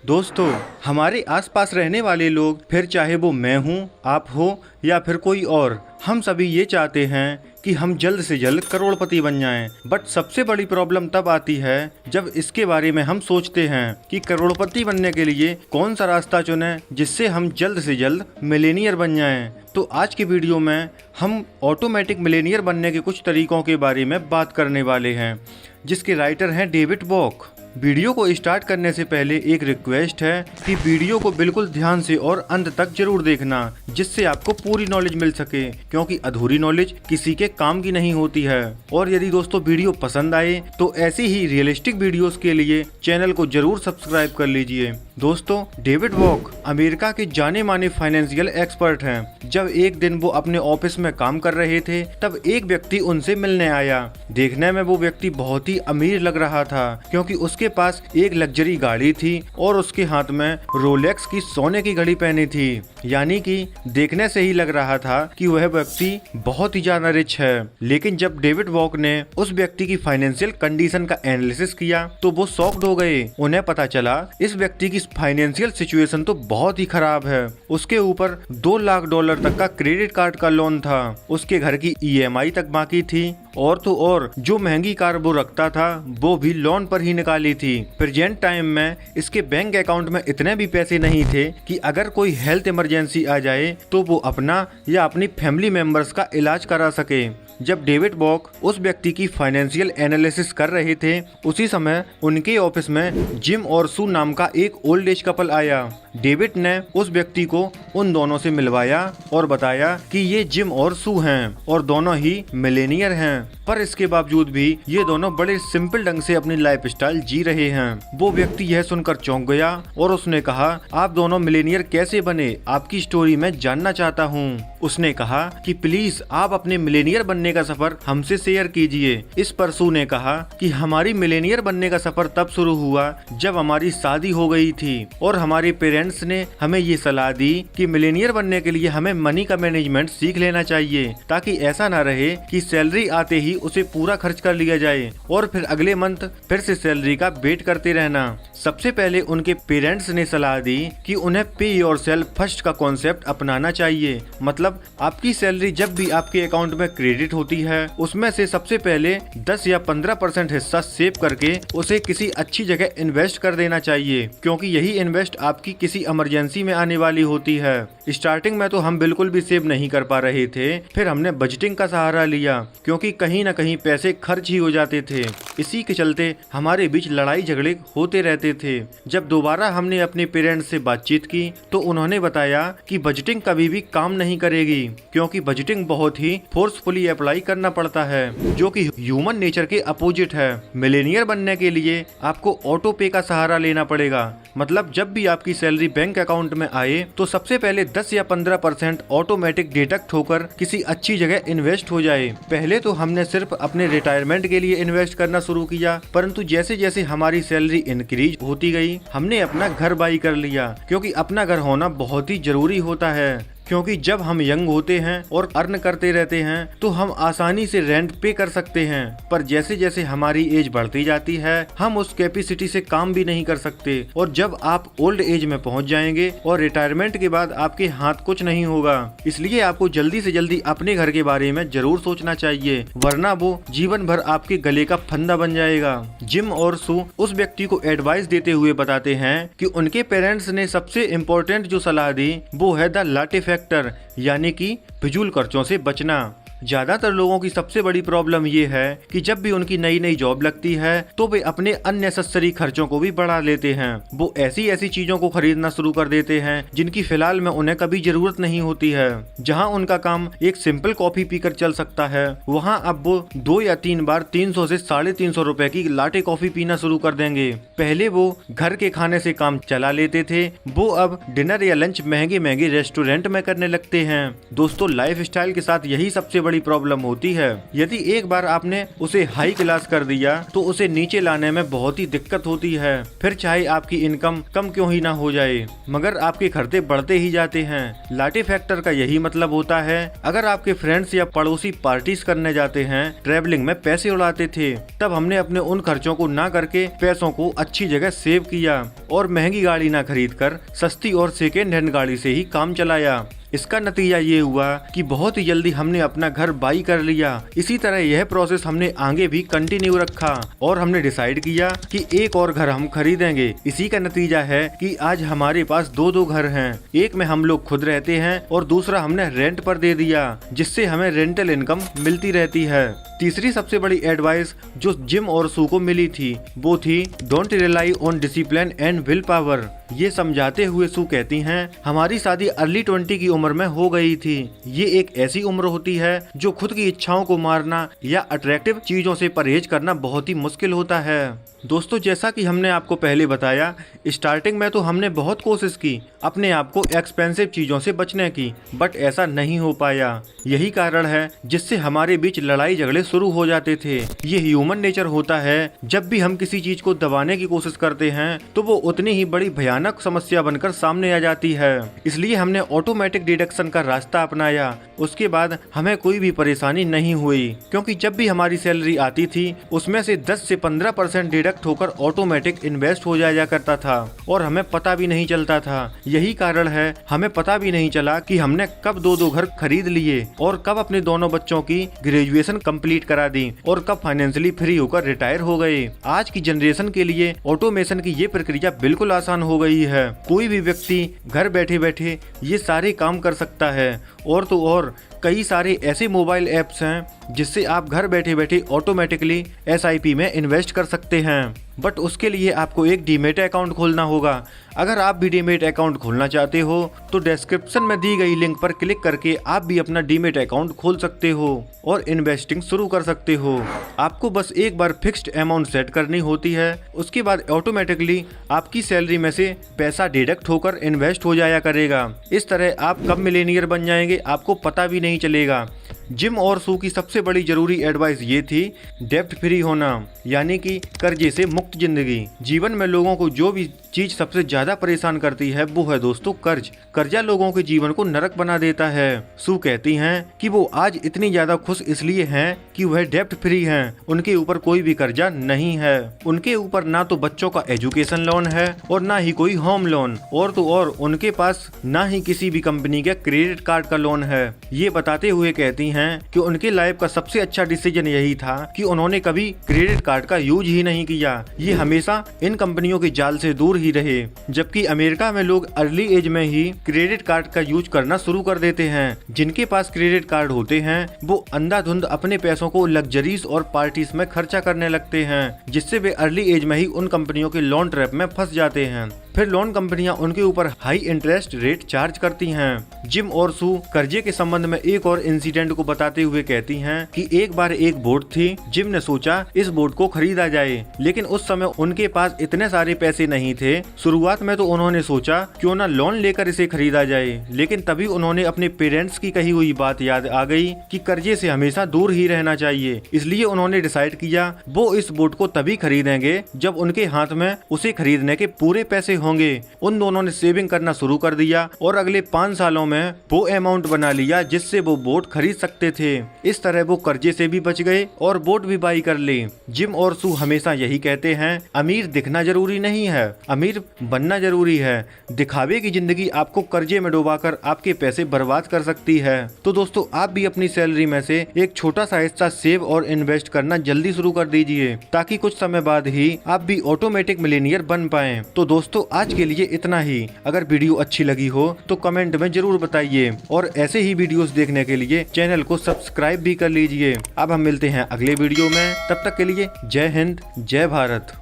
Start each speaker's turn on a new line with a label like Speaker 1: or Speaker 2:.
Speaker 1: दोस्तों, हमारे आसपास रहने वाले लोग, फिर चाहे वो मैं हूँ, आप हो या फिर कोई और, हम सभी ये चाहते हैं कि हम जल्द से जल्द करोड़पति बन जाएं। बट सबसे बड़ी प्रॉब्लम तब आती है जब इसके बारे में हम सोचते हैं कि करोड़पति बनने के लिए कौन सा रास्ता चुनें जिससे हम जल्द से जल्द मिलेनियर बन जाएं। तो आज की वीडियो में हम ऑटोमेटिक मिलेनियर बनने के कुछ तरीकों के बारे में बात करने वाले हैं, जिसके राइटर हैं डेविड वॉक। वीडियो को स्टार्ट करने से पहले एक रिक्वेस्ट है कि वीडियो को बिल्कुल ध्यान से और अंत तक जरूर देखना, जिससे आपको पूरी नॉलेज मिल सके, क्योंकि अधूरी नॉलेज किसी के काम की नहीं होती है। और यदि दोस्तों वीडियो पसंद आए तो ऐसी ही रियलिस्टिक वीडियोस के लिए चैनल को जरूर सब्सक्राइब कर लीजिए। दोस्तों, डेविड वॉक अमेरिका के जाने माने फाइनेंशियल एक्सपर्ट हैं। जब एक दिन वो अपने ऑफिस में काम कर रहे थे, तब एक व्यक्ति उनसे मिलने आया। देखने में वो व्यक्ति बहुत ही अमीर लग रहा था, क्योंकि उसके पास एक लग्जरी गाड़ी थी और उसके हाथ में रोलेक्स की सोने की घड़ी पहनी थी। यानी कि देखने से ही लग रहा था कि वह व्यक्ति बहुत ही ज्यादा रिच है। लेकिन जब डेविड वॉक ने उस व्यक्ति की फाइनेंशियल कंडीशन का एनालिसिस किया तो वो शॉक्ड हो गए। उन्हें पता चला इस व्यक्ति की फाइनेंशियल सिचुएशन तो बहुत ही खराब है। उसके ऊपर $2 लाख तक का क्रेडिट कार्ड का लोन था, उसके घर की EMI तक बाकी थी, और तो और जो महंगी कार वो रखता था वो भी लोन पर ही निकाली थी। प्रेजेंट टाइम में इसके बैंक अकाउंट में इतने भी पैसे नहीं थे कि अगर कोई हेल्थ इमरजेंसी आ जाए तो वो अपना या अपनी फैमिली मेंबर्स का इलाज करा सके। जब डेविड वॉक उस व्यक्ति की फाइनेंशियल एनालिसिस कर रहे थे, उसी समय उनके ऑफिस में जिम और सू नाम का एक ओल्ड एज कपल आया। डेविड ने उस व्यक्ति को उन दोनों से मिलवाया और बताया कि ये जिम और सू हैं और दोनों ही मिलेनियर हैं, पर इसके बावजूद भी ये दोनों बड़े सिंपल ढंग से अपनी लाइफस्टाइल जी रहे हैं। वो व्यक्ति यह सुनकर चौंक गया और उसने कहा, आप दोनों मिलेनियर कैसे बने? आपकी स्टोरी मैं जानना चाहता हूँ। उसने कहा कि प्लीज आप अपने मिलेनियर बनने का सफर हमसे शेयर कीजिए। इस पर सू ने कहा कि हमारी मिलेनियर बनने का सफर तब शुरू हुआ जब हमारी शादी हो गई थी और हमारे पेरेंट्स ने हमें ये सलाह दी कि मिलेनियर बनने के लिए हमें मनी का मैनेजमेंट सीख लेना चाहिए, ताकि ऐसा ना रहे कि सैलरी आते ही उसे पूरा खर्च कर लिया जाए और फिर अगले मंथ फिर से सैलरी का वेट करते रहना। सबसे पहले उनके पेरेंट्स ने सलाह दी कि उन्हें पे योरसेल्फ फर्स्ट का कॉन्सेप्ट अपनाना चाहिए। मतलब आपकी सैलरी जब भी आपके अकाउंट में क्रेडिट होती है, उसमें से सबसे पहले 10 या 15% हिस्सा सेव करके उसे किसी अच्छी जगह इन्वेस्ट कर देना चाहिए, क्योंकि यही इन्वेस्ट आपकी किसी इमरजेंसी में आने वाली होती है। स्टार्टिंग में तो हम बिल्कुल भी सेव नहीं कर पा रहे थे, फिर हमने बजटिंग का सहारा लिया, क्योंकि कहीं न कहीं पैसे खर्च ही हो जाते थे। इसी के चलते हमारे बीच लड़ाई झगड़े होते रहते थे। जब दोबारा हमने अपने पेरेंट्स से बातचीत की तो उन्होंने बताया कि बजटिंग कभी भी काम नहीं करेगी, क्योंकि बजटिंग बहुत ही फोर्सफुली अप्लाई करना पड़ता है, जो कि ह्यूमन नेचर के अपोजिट है। मिलेनियर बनने के लिए आपको ऑटो पे का सहारा लेना पड़ेगा। मतलब जब भी आपकी सैलरी बैंक अकाउंट में आए तो सबसे पहले 10 या 15% ऑटोमेटिक डिडक्ट होकर किसी अच्छी जगह इन्वेस्ट हो जाए। पहले तो हमने सिर्फ अपने रिटायरमेंट के लिए इन्वेस्ट करना शुरू किया, परंतु जैसे जैसे हमारी सैलरी इंक्रीज होती गई, हमने अपना घर बाई कर लिया, क्योंकि अपना घर होना बहुत ही जरूरी होता है। क्योंकि जब हम यंग होते हैं और अर्न करते रहते हैं तो हम आसानी से रेंट पे कर सकते हैं, पर जैसे जैसे हमारी एज बढ़ती जाती है हम उस कैपेसिटी से काम भी नहीं कर सकते। और जब आप ओल्ड एज में पहुंच जाएंगे और रिटायरमेंट के बाद आपके हाथ कुछ नहीं होगा, इसलिए आपको जल्दी से जल्दी अपने घर के बारे में जरूर सोचना चाहिए, वरना वो जीवन भर आपके गले का फंदा बन जाएगा। जिम और सू उस व्यक्ति को एडवाइस देते हुए बताते हैं कि उनके पेरेंट्स ने सबसे इम्पोर्टेंट जो सलाह दी वो है द लाटे फैक्टर, यानी कि फिजूल खर्चों से बचना। ज्यादातर लोगों की सबसे बड़ी प्रॉब्लम ये है कि जब भी उनकी नई नई जॉब लगती है तो वे अपने अननेसेसरी खर्चों को भी बढ़ा लेते हैं। वो ऐसी ऐसी चीजों को खरीदना शुरू कर देते हैं जिनकी फिलहाल में उन्हें कभी जरूरत नहीं होती है। जहां उनका काम एक सिंपल कॉफी पीकर चल सकता है, वहां अब वो 2 या 3 बार 300 से 350 रुपए की लाटे कॉफी पीना शुरू कर देंगे। पहले वो घर के खाने से काम चला लेते थे, वो अब डिनर या लंच महंगे महंगे रेस्टोरेंट में करने लगते हैं। दोस्तों, लाइफ स्टाइल के साथ यही सबसे बड़ी बड़ी प्रॉब्लम होती है। यदि एक बार आपने उसे हाई क्लास कर दिया तो उसे नीचे लाने में बहुत ही दिक्कत होती है। फिर चाहे आपकी इनकम कम क्यों ही ना हो जाए, मगर आपके खर्चे बढ़ते ही जाते हैं। लाटे फैक्टर का यही मतलब होता है। अगर आपके फ्रेंड्स या पड़ोसी पार्टीज करने जाते हैं, ट्रैवलिंग में पैसे उड़ाते थे, तब हमने अपने उन खर्चों को ना करके पैसों को अच्छी जगह सेव किया और महंगी गाड़ी ना खरीद कर सस्ती और सेकेंड हैंड गाड़ी से ही काम चलाया। इसका नतीजा ये हुआ कि बहुत ही जल्दी हमने अपना घर बाई कर लिया। इसी तरह यह प्रोसेस हमने आगे भी कंटिन्यू रखा और हमने डिसाइड किया कि एक और घर हम खरीदेंगे। इसी का नतीजा है कि आज हमारे पास दो घर हैं। एक में हम लोग खुद रहते हैं और दूसरा हमने रेंट पर दे दिया, जिससे हमें रेंटल इनकम मिलती रहती है। तीसरी सबसे बड़ी एडवाइस जो जिम और सू को मिली थी वो थी don't rely on discipline and will power. ये समझाते हुए सू कहती हैं, हमारी शादी अर्ली 20 की उम्र में हो गई थी। ये एक ऐसी उम्र होती है जो खुद की इच्छाओं को मारना या अट्रैक्टिव चीजों से परहेज करना बहुत ही मुश्किल होता है। दोस्तों, जैसा कि हमने आपको पहले बताया, स्टार्टिंग में तो हमने बहुत कोशिश की अपने आप को एक्सपेंसिव चीजों से बचने की, बट ऐसा नहीं हो पाया। यही कारण है जिससे हमारे बीच लड़ाई झगड़े शुरू हो जाते थे। ये ह्यूमन नेचर होता है। जब भी हम किसी चीज को दबाने की कोशिश करते हैं तो वो उतनी ही बड़ी भयानक समस्या बनकर सामने आ जाती है। इसलिए हमने ऑटोमेटिक डिडक्शन का रास्ता अपनाया। उसके बाद हमें कोई भी परेशानी नहीं हुई, क्योंकि जब भी हमारी सैलरी आती थी उसमें से 10 से 15% डिडक्ट होकर ऑटोमेटिक इन्वेस्ट हो जाया करता था और हमें पता भी नहीं चलता था। यही कारण है हमें पता भी नहीं चला कि हमने कब दो घर खरीद लिए और कब अपने दोनों बच्चों की ग्रेजुएशन कंप्लीट करा दी और कब फाइनेंशियली फ्री होकर रिटायर हो गए। आज की जनरेशन के लिए ऑटोमेशन की ये प्रक्रिया बिल्कुल आसान हो गई है। कोई भी व्यक्ति घर बैठे बैठे ये सारे काम कर सकता है। और तो और कई सारे ऐसे मोबाइल ऐप्स हैं जिससे आप घर बैठे बैठे ऑटोमेटिकली SIP में इन्वेस्ट कर सकते हैं। बट उसके लिए आपको एक डीमेट अकाउंट खोलना होगा। अगर आप भी डीमेट अकाउंट खोलना चाहते हो तो डिस्क्रिप्शन में दी गई लिंक पर क्लिक करके आप भी अपना डीमेट अकाउंट खोल सकते हो और इन्वेस्टिंग शुरू कर सकते हो। आपको बस एक बार फिक्स्ड अमाउंट सेट करनी होती है। उसके बाद ऑटोमेटिकली आपकी सैलरी में से पैसा डिडक्ट होकर इन्वेस्ट हो जाया करेगा। इस तरह आप कब मिलेनियर बन जाएंगे आपको पता भी नहीं चलेगा। जिम और सू की सबसे बड़ी जरूरी एडवाइस ये थी डेब्ट फ्री होना, यानी कि कर्जे से मुक्त जिंदगी। जीवन में लोगों को जो भी चीज सबसे ज्यादा परेशान करती है वो है दोस्तों कर्ज। कर्जा लोगों के जीवन को नरक बना देता है। सू कहती हैं कि वो आज इतनी ज्यादा खुश इसलिए हैं कि वह डेब्ट फ्री हैं। उनके ऊपर कोई भी कर्जा नहीं है। उनके ऊपर ना तो बच्चों का एजुकेशन लोन है और ना ही कोई होम लोन, और तो और उनके पास ना ही किसी भी कंपनी के क्रेडिट कार्ड का लोन है। ये बताते हुए कहती हैं कि उनके लाइफ का सबसे अच्छा डिसीजन यही था कि उन्होंने कभी क्रेडिट कार्ड का यूज ही नहीं किया। ये हमेशा इन कंपनियों के जाल से दूर ही रहे। जबकि अमेरिका में लोग अर्ली एज में ही क्रेडिट कार्ड का यूज करना शुरू कर देते हैं। जिनके पास क्रेडिट कार्ड होते हैं वो अंधाधुंध अपने पैसों को लग्जरीज और पार्टीज में खर्चा करने लगते हैं, जिससे वे अर्ली एज में ही उन कंपनियों के लोन ट्रैप में फंस जाते हैं। फिर लोन कंपनियां उनके ऊपर हाई इंटरेस्ट रेट चार्ज करती हैं। जिम और सू कर्जे के संबंध में एक और इंसिडेंट को बताते हुए कहती हैं कि एक बार एक बोट थी। जिम ने सोचा इस बोट को खरीदा जाए, लेकिन उस समय उनके पास इतने सारे पैसे नहीं थे। शुरुआत में तो उन्होंने सोचा क्यों ना लोन लेकर इसे खरीदा जाए, लेकिन तभी उन्होंने अपने पेरेंट्स की कही हुई बात याद आ गई कि कर्जे से हमेशा दूर ही रहना चाहिए। इसलिए उन्होंने डिसाइड किया वो इस बोट को तभी खरीदेंगे जब उनके हाथ में उसे खरीदने के पूरे पैसे होंगे। उन दोनों ने सेविंग करना शुरू कर दिया और अगले 5 सालों में वो अमाउंट बना लिया जिससे वो बोट खरीद सकते थे। इस तरह वो कर्जे से भी बच गए और बोट भी बाई कर ली। जिम और सू हमेशा यही कहते हैं, अमीर दिखना जरूरी नहीं है, अमीर बनना जरूरी है। दिखावे की जिंदगी आपको कर्जे में डुबाकर आपके पैसे बर्बाद कर सकती है। तो दोस्तों, आप भी अपनी सैलरी में से एक छोटा सा हिस्सा सेव और इन्वेस्ट करना जल्दी शुरू कर दीजिए, ताकि कुछ समय बाद ही आप भी ऑटोमेटिक मिलेनियर बन पाएं। तो दोस्तों, आज के लिए इतना ही। अगर वीडियो अच्छी लगी हो तो कमेंट में जरूर बताइए और ऐसे ही वीडियोस देखने के लिए चैनल को सब्सक्राइब भी कर लीजिए। अब हम मिलते हैं अगले वीडियो में। तब तक के लिए जय हिंद, जय भारत।